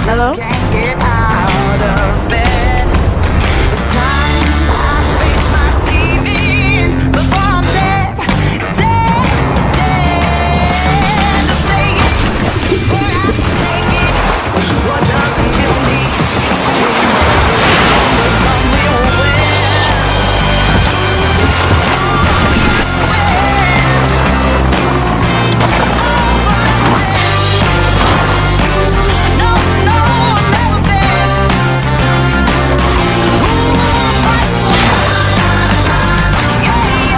Hello? can't get out of bed. It's time I face my demons before I'm dead, dead, dead. Just say it, or I take it. What doesn't kill me, we never somewhere where. No, no, I've never been. Ooh, fight, yeah, yeah.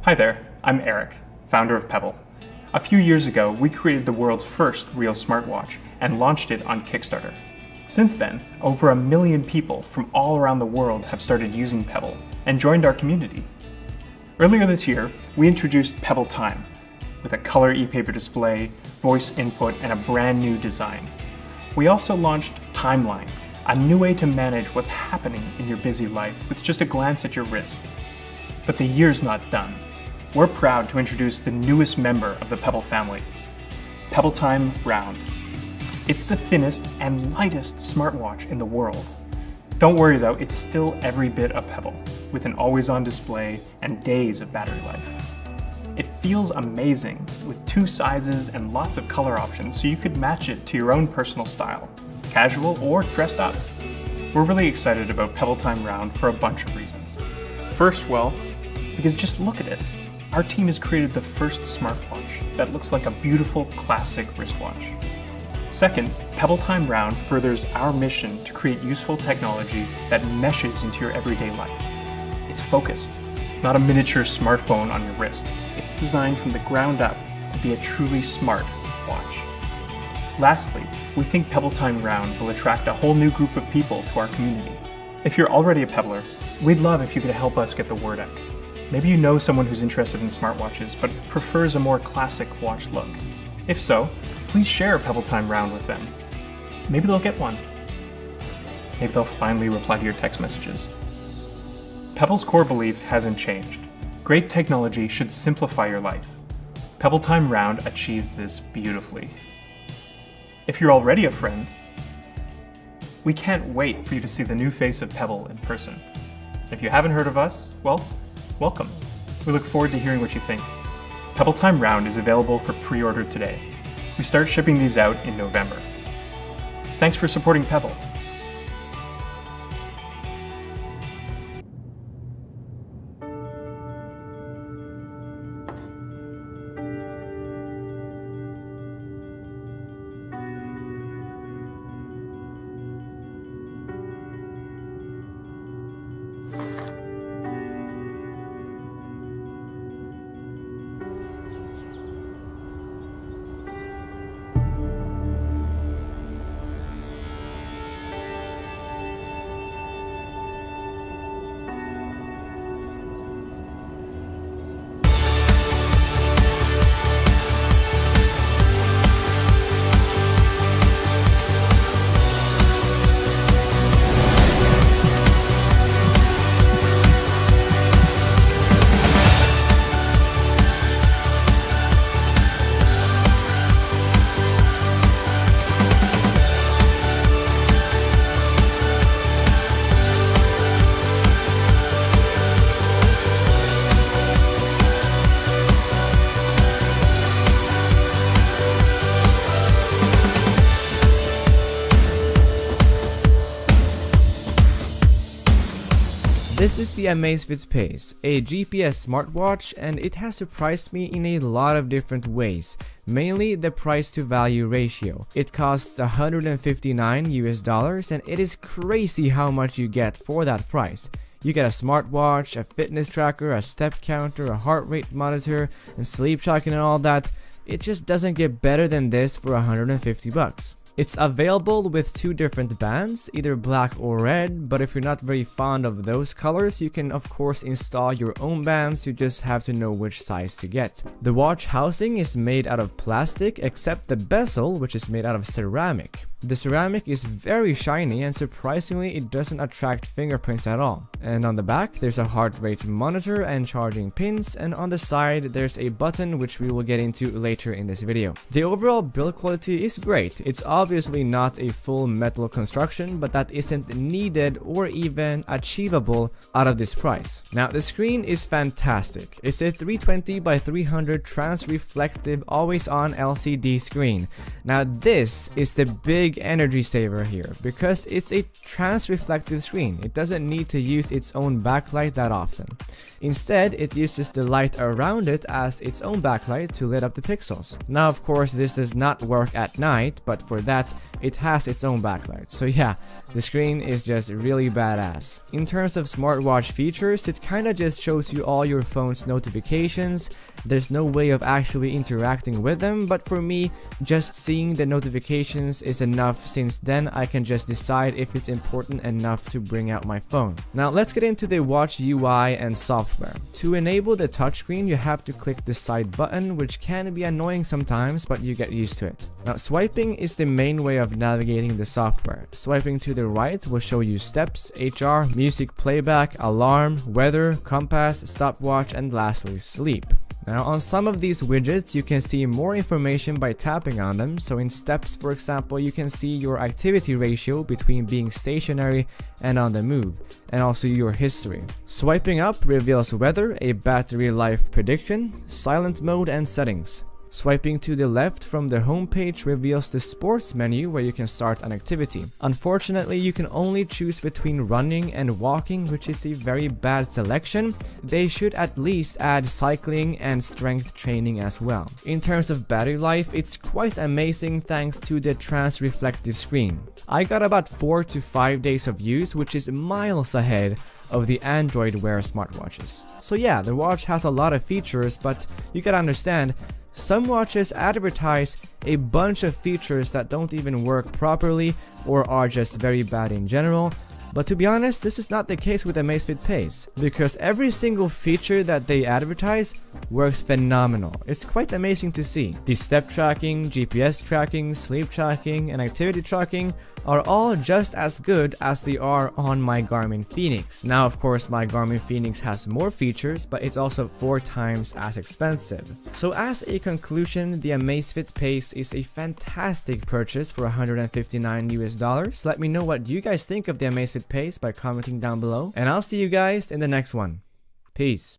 Hi there, I'm Eric, founder of Pebble. A few years ago, we created the world's first real smartwatch and launched it on Kickstarter. Since then, over 1 million people from all around the world have started using Pebble and joined our community. Earlier this year, we introduced Pebble Time with a color e-paper display, voice input, and a brand new design. We also launched Timeline, a new way to manage what's happening in your busy life with just a glance at your wrist. But the year's not done. We're proud to introduce the newest member of the Pebble family, Pebble Time Round. It's the thinnest and lightest smartwatch in the world. Don't worry though, it's still every bit a Pebble, with an always-on display and days of battery life. It feels amazing, with 2 sizes and lots of color options, so you could match it to your own personal style, casual or dressed up. We're really excited about Pebble Time Round for a bunch of reasons. First, well, because just look at it. Our team has created the first smartwatch that looks like a beautiful classic wristwatch. Second, Pebble Time Round furthers our mission to create useful technology that meshes into your everyday life. It's focused. It's not a miniature smartphone on your wrist. It's designed from the ground up to be a truly smart watch. Lastly, we think Pebble Time Round will attract a whole new group of people to our community. If you're already a Pebbler, we'd love if you could help us get the word out. Maybe you know someone who's interested in smartwatches but prefers a more classic watch look. If so, please share Pebble Time Round with them. Maybe they'll get one. Maybe they'll finally reply to your text messages. Pebble's core belief hasn't changed. Great technology should simplify your life. Pebble Time Round achieves this beautifully. If you're already a friend, we can't wait for you to see the new face of Pebble in person. If you haven't heard of us, well, welcome. We look forward to hearing what you think. Pebble Time Round is available for pre-order today. We start shipping these out in November. Thanks for supporting Pebble. This is the Amazfit Pace, a GPS smartwatch, and it has surprised me in a lot of different ways, mainly the price to value ratio. It costs $159 and it is crazy how much you get for that price. You get a smartwatch, a fitness tracker, a step counter, a heart rate monitor, and sleep tracking and all that. It just doesn't get better than this for $150. It's available with two different bands, either black or red, but if you're not very fond of those colors, you can of course install your own bands, you just have to know which size to get. The watch housing is made out of plastic except the bezel, which is made out of ceramic. The ceramic is very shiny and surprisingly it doesn't attract fingerprints at all. And on the back there's a heart rate monitor and charging pins, and on the side there's a button which we will get into later in this video. The overall build quality is great. It's obviously not a full metal construction, but that isn't needed or even achievable out of this price. Now the screen is fantastic. It's a 320 by 300 trans-reflective always-on LCD screen. Now this is the big energy saver here because it's a trans-reflective screen. It doesn't need to use its own backlight that often. Instead, it uses the light around it as its own backlight to lit up the pixels. Now of course this does not work at night, but for that it has its own backlight. So yeah, the screen is just really badass. In terms of smartwatch features, it kinda just shows you all your phone's notifications. There's no way of actually interacting with them, but for me, just seeing the notifications is enough, since then I can just decide if it's important enough to bring out my phone. Now let's get into the watch UI and software. To enable the touchscreen, you have to click the side button, which can be annoying sometimes, but you get used to it. Now swiping is the main way of navigating the software. Swiping to the right will show you steps, HR, music playback, alarm, weather, compass, stopwatch, and lastly sleep. Now on some of these widgets you can see more information by tapping on them. So in steps, for example, you can see your activity ratio between being stationary and on the move, and also your history. Swiping up reveals weather, a battery life prediction, silent mode, and settings. Swiping to the left from the home page reveals the sports menu where you can start an activity. Unfortunately, you can only choose between running and walking, which is a very bad selection. They should at least add cycling and strength training as well. In terms of battery life, it's quite amazing thanks to the trans-reflective screen. I got about 4 to 5 days of use, which is miles ahead of the Android Wear smartwatches. So yeah, the watch has a lot of features, but you gotta understand, some watches advertise a bunch of features that don't even work properly or are just very bad in general. But to be honest, this is not the case with the Amazfit Pace, because every single feature that they advertise works phenomenal. It's quite amazing to see. The step tracking, GPS tracking, sleep tracking, and activity tracking are all just as good as they are on my Garmin Fenix. Now of course my Garmin Fenix has more features, but it's also 4 times as expensive. So as a conclusion, the Amazfit Pace is a fantastic purchase for $159 US. Let me know what you guys think of the Amazfit Pace by commenting down below, and I'll see you guys in the next one. Peace.